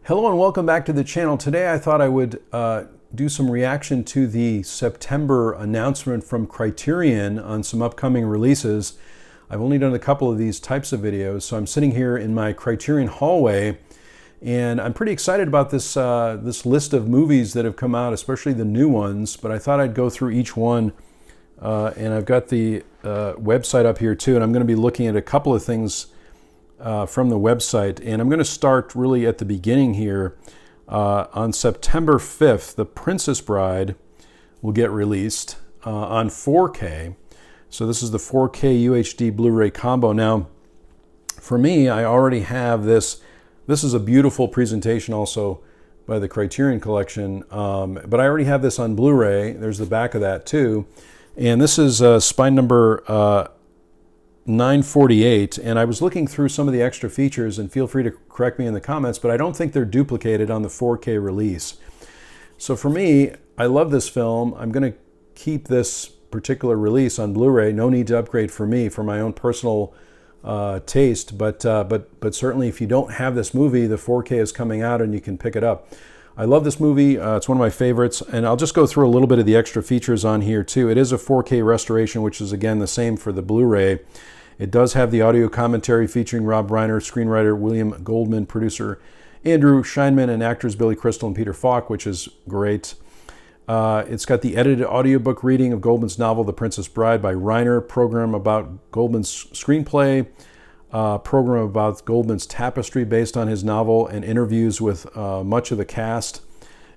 Hello and welcome back to the channel. Today I thought I would do some reaction to the September announcement from Criterion on some upcoming releases. I've only done a couple of these types of videos, so I'm sitting here in my Criterion hallway and I'm pretty excited about this list of movies that have come out, especially the new ones, but I thought I'd go through each one and I've got the website up here too, and I'm going to be looking at a couple of things from the website, and I'm going to start really at the beginning here. On September 5th, The Princess Bride will get released on 4K. So this is the 4K UHD Blu-ray combo. Now, for me, I already have this. This is a beautiful presentation also by the Criterion Collection, but I already have this on Blu-ray. There's the back of that too. And this is spine number 948, and I was looking through some of the extra features, and feel free to correct me in the comments, but I don't think they're duplicated on the 4K release. So for me, I love this film. I'm going to keep this particular release on Blu-ray. No need to upgrade for me, for my own personal taste, but certainly if you don't have this movie, the 4K is coming out and you can pick it up. I love this movie. It's one of my favorites, and I'll just go through a little bit of the extra features on here too. It is a 4K restoration, which is again the same for the Blu-ray. It does have the audio commentary featuring Rob Reiner, screenwriter William Goldman, producer Andrew Scheinman, and actors Billy Crystal and Peter Falk, which is great. It's got the edited audiobook reading of Goldman's novel The Princess Bride by Reiner, program about Goldman's screenplay, program about Goldman's Tapestry based on his novel, and interviews with much of the cast,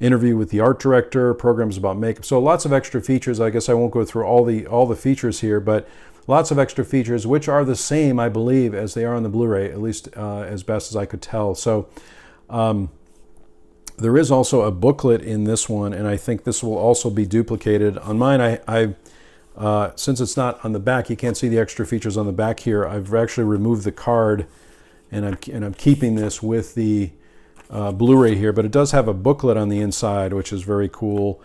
interview with the art director, programs about makeup. So lots of extra features. I guess I won't go through all the features here, but lots of extra features, which are the same, I believe, as they are on the Blu-ray, at least as best as I could tell. So there is also a booklet in this one, and I think this will also be duplicated. On mine, since it's not on the back, you can't see the extra features on the back here. I've actually removed the card, and I'm keeping this with the Blu-ray here, but it does have a booklet on the inside, which is very cool,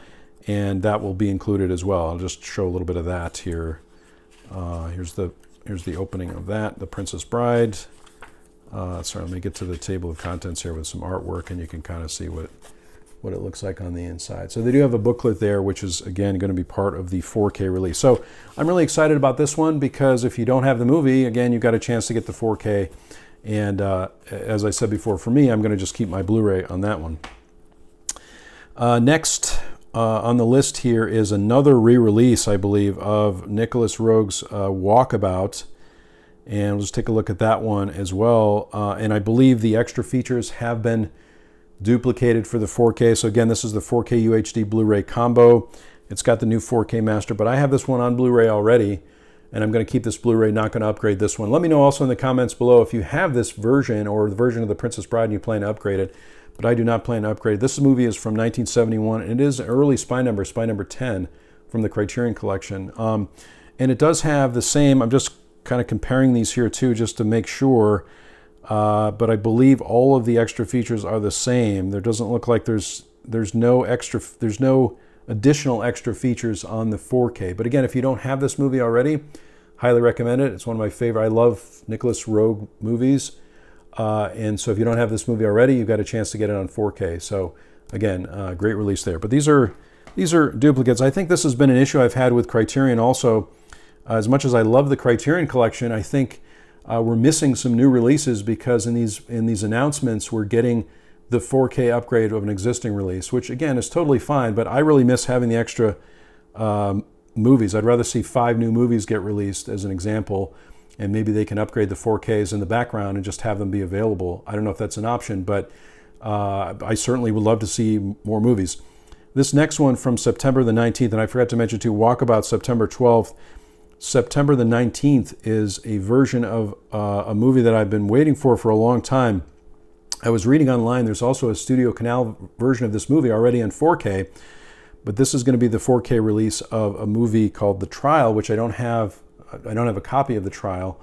and that will be included as well. I'll just show a little bit of that here. Here's the opening of that, The Princess Bride. Sorry, let me get to the table of contents here with some artwork, and you can kind of see what it looks like on the inside. So they do have a booklet there, which is, again, going to be part of the 4K release. So I'm really excited about this one because if you don't have the movie, again, you've got a chance to get the 4K. And as I said before, for me, I'm going to just keep my Blu-ray on that one. Next on the list here is another re-release, I believe, of Nicholas Roeg's Walkabout. And we'll just take a look at that one as well. And I believe the extra features have been duplicated for the 4K. So again, this is the 4K UHD Blu-ray combo. It's got the new 4K master, but I have this one on Blu-ray already, and I'm going to keep this Blu-ray, not going to upgrade this one. Let me know also in the comments below if you have this version or the version of The Princess Bride and you plan to upgrade it, but I do not plan to upgrade. This movie is from 1971, and it is an early spine number 10 from the Criterion Collection. And it does have the same, I'm just kind of comparing these here too, just to make sure, but I believe all of the extra features are the same. There doesn't look like there's no additional extra features on the 4K. But again, if you don't have this movie already, highly recommend it. It's one of my favorite. I love Nicholas Roeg movies. And so if you don't have this movie already, you've got a chance to get it on 4K. So again, great release there. But these are duplicates. I think this has been an issue I've had with Criterion also. As much as I love the Criterion Collection, I think we're missing some new releases because in these announcements, we're getting the 4K upgrade of an existing release, which again is totally fine, but I really miss having the extra movies. I'd rather see 5 new movies get released as an example, and maybe they can upgrade the 4Ks in the background and just have them be available. I don't know if that's an option, but I certainly would love to see more movies. This next one from September the 19th, and I forgot to mention too, Walkabout September 12th. September the 19th is a version of a movie that I've been waiting for a long time. I was reading online, there's also a Studio Canal version of this movie already in 4K, but this is going to be the 4K release of a movie called The Trial, which I don't have a copy of The Trial,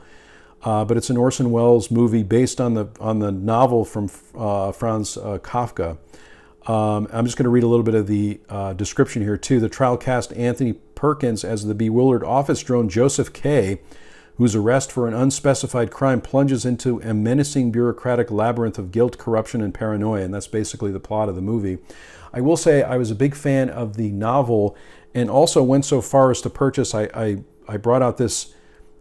but it's an Orson Welles movie based on the novel from Franz Kafka. I'm just going to read a little bit of the description here too. The Trial cast Anthony Perkins as the bewildered office drone Joseph K., whose arrest for an unspecified crime plunges into a menacing bureaucratic labyrinth of guilt, corruption, and paranoia. And that's basically the plot of the movie. I will say I was a big fan of the novel, and also went so far as to purchase, I brought out this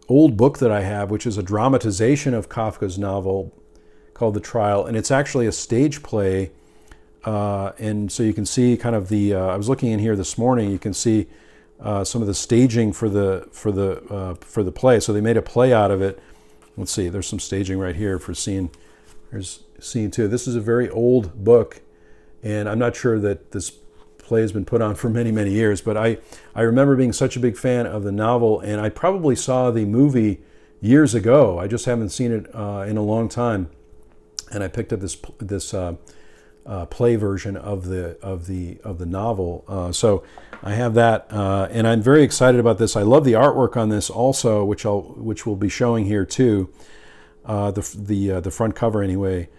old book that I have, which is a dramatization of Kafka's novel called The Trial, and it's actually a stage play. And so you can see kind of the, I was looking in here this morning, you can see some of the staging for the play. So they made a play out of it. Let's see, there's some staging right here for scene. There's scene 2. This is a very old book, and I'm not sure that this play has been put on for many, many years, but I remember being such a big fan of the novel, and I probably saw the movie years ago. I just haven't seen it in a long time, and I picked up this play version of the novel. So I have that, and I'm very excited about this. I love the artwork on this also, which we'll be showing here too. The front cover anyway.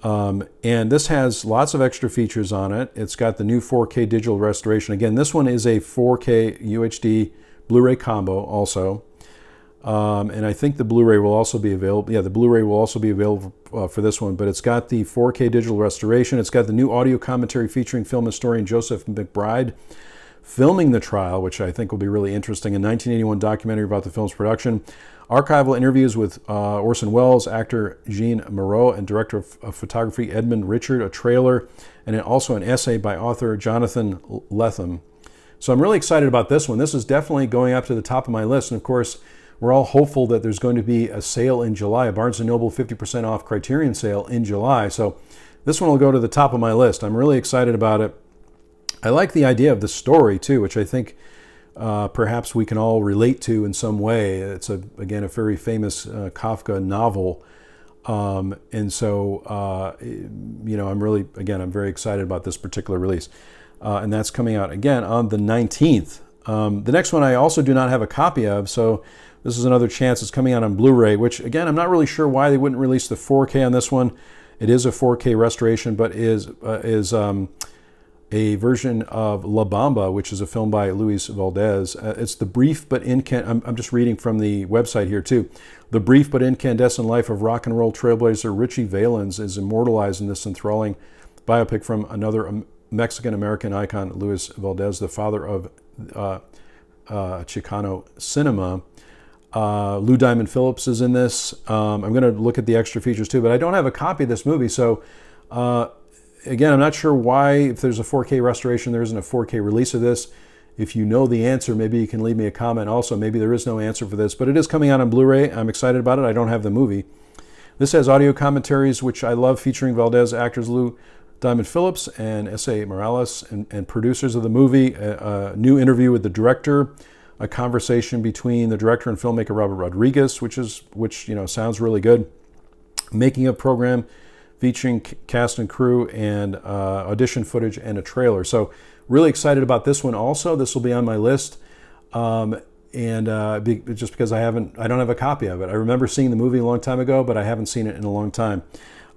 And this has lots of extra features on it. It's got the new 4K digital restoration. Again, this one is a 4K UHD Blu-ray combo also. And I think the Blu-ray will also be available. Yeah, the Blu-ray will also be available for this one, but it's got the 4K digital restoration. It's got the new audio commentary featuring film historian Joseph McBride filming the trial, which I think will be really interesting. A 1981 documentary about the film's production. Archival interviews with Orson Welles, actor Jean Moreau, and director of photography Edmund Richard, a trailer, and also an essay by author Jonathan Lethem. So I'm really excited about this one. This is definitely going up to the top of my list. And of course, we're all hopeful that there's going to be a sale in July, a Barnes & Noble 50% off Criterion sale in July. So this one will go to the top of my list. I'm really excited about it. I like the idea of the story too, which I think perhaps we can all relate to in some way. It's again a very famous Kafka novel, and so I'm very excited about this particular release, and that's coming out again on the 19th. The next one I also do not have a copy of, so this is another chance. It's coming out on Blu-ray, which again I'm not really sure why they wouldn't release the 4K on this one. It is a 4K restoration, but is a version of La Bamba, which is a film by Luis Valdez. It's the brief but I'm just reading from the website here too. The brief but incandescent life of rock and roll trailblazer Richie Valens is immortalized in this enthralling biopic from another Mexican-American icon, Luis Valdez, the father of Chicano cinema. Lou Diamond Phillips is in this. I'm going to look at the extra features too, but I don't have a copy of this movie, so again, I'm not sure why, if there's a 4K restoration, there isn't a 4K release of this. If you know the answer, maybe you can leave me a comment. Also, maybe there is no answer for this, but it is coming out on Blu-ray. I'm excited about it. I don't have the movie. This has audio commentaries, which I love, featuring Valdez actors Lou Diamond Phillips and S.A. Morales, and producers of the movie. A new interview with the director, a conversation between the director and filmmaker Robert Rodriguez, which sounds really good. Making of program featuring cast and crew, and audition footage and a trailer. So really excited about this one also. This will be on my list, just because I don't have a copy of it. I remember seeing the movie a long time ago, but I haven't seen it in a long time.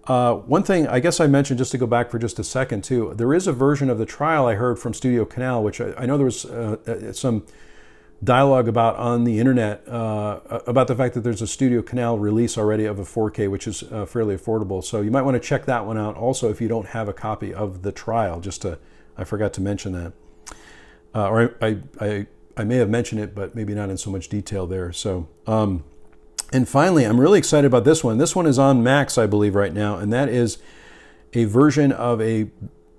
One thing I guess I mentioned, just to go back for just a second too, there is a version of The Trial I heard from Studio Canal, which I know there was some dialogue about on the internet about the fact that there's a Studio Canal release already of a 4K, which is fairly affordable. So you might want to check that one out also if you don't have a copy of The Trial. I forgot to mention that. Or I may have mentioned it, but maybe not in so much detail there. So, and finally, I'm really excited about this one. This one is on Max, I believe, right now, and that is a version of a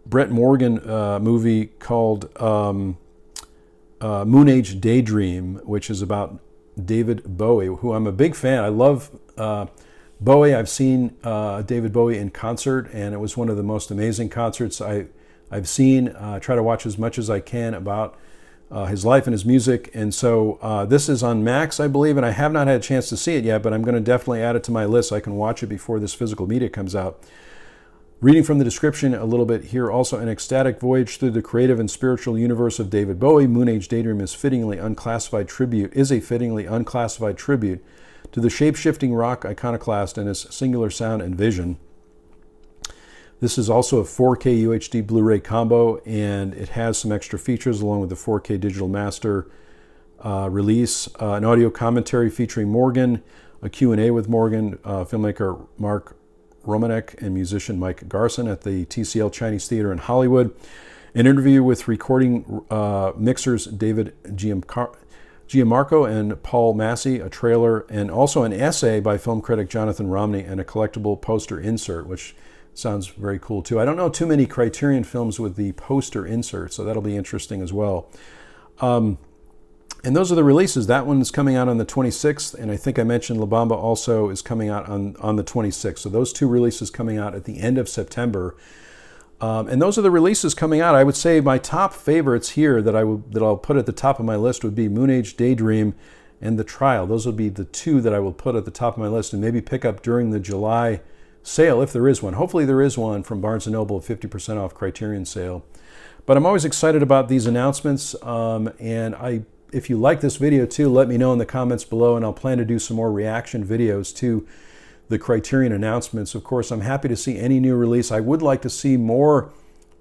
Brett Morgan movie called Moon Age Daydream, which is about David Bowie, who I'm a big fan. I love Bowie. I've seen David Bowie in concert, and it was one of the most amazing concerts I've seen. I try to watch as much as I can about his life and his music. And so this is on Max, I believe, and I have not had a chance to see it yet, but I'm going to definitely add it to my list so I can watch it before this physical media comes out. Reading from the description a little bit here, also an ecstatic voyage through the creative and spiritual universe of David Bowie. Moon Age Daydream is a fittingly unclassified tribute to the shape-shifting rock iconoclast and his singular sound and vision. This is also a 4K UHD Blu-ray combo, and it has some extra features along with the 4K digital master, release, an audio commentary featuring Morgan, a Q&A with Morgan, filmmaker Mark Romanek, and musician Mike Garson at the TCL Chinese Theater in Hollywood. An interview with recording mixers David Gianmarco and Paul Massey, a trailer, and also an essay by film critic Jonathan Romney, and a collectible poster insert, which sounds very cool too. I don't know too many Criterion films with the poster insert, so that'll be interesting as well. And those are the releases. That one is coming out on the 26th, and I think I mentioned La Bamba also is coming out on the 26th. So those two releases coming out at the end of September. And those are the releases coming out. I would say my top favorites here that I'll put at the top of my list would be Moon Age Daydream and The Trial. Those would be the two that I will put at the top of my list and maybe pick up during the July sale, if there is one. Hopefully there is one from Barnes & Noble, 50% off Criterion sale. But I'm always excited about these announcements, and if you like this video too, let me know in the comments below, and I'll plan to do some more reaction videos to the Criterion announcements. Of course, I'm happy to see any new release. I would like to see more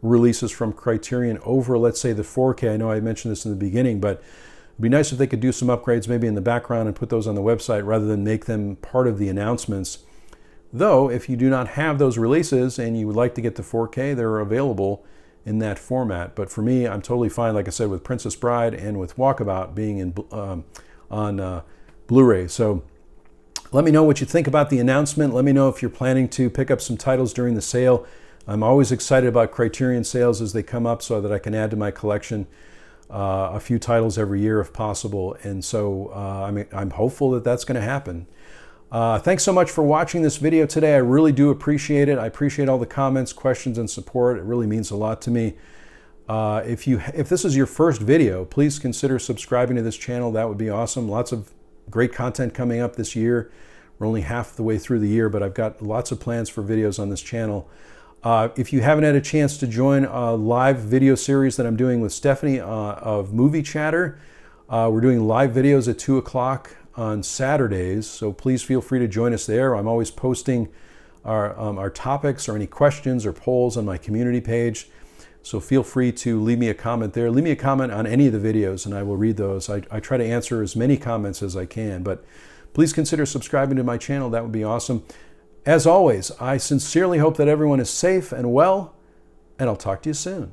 releases from Criterion over, let's say, the 4K. I know I mentioned this in the beginning, but it'd be nice if they could do some upgrades maybe in the background and put those on the website rather than make them part of the announcements. Though, if you do not have those releases and you would like to get the 4K, they're available in that format. But for me, I'm totally fine, like I said, with Princess Bride and with Walkabout being on Blu-ray. So let me know what you think about the announcement. Let me know if you're planning to pick up some titles during the sale. I'm always excited about Criterion sales as they come up so that I can add to my collection a few titles every year if possible. And so I'm hopeful that that's going to happen. Thanks so much for watching this video today. I really do appreciate it. I appreciate all the comments, questions, and support. It really means a lot to me. If this is your first video, please consider subscribing to this channel. That would be awesome. Lots of great content coming up this year. We're only half the way through the year, but I've got lots of plans for videos on this channel. If you haven't had a chance to join a live video series that I'm doing with Stephanie of Movie Chatter, we're doing live videos at 2 o'clock on Saturdays, so please feel free to join us there. I'm always posting our topics or any questions or polls on my community page, so feel free to leave me a comment there. Leave me a comment on any of the videos and I will read those. I try to answer as many comments as I can, but please consider subscribing to my channel. That would be awesome. As always, I sincerely hope that everyone is safe and well, and I'll talk to you soon.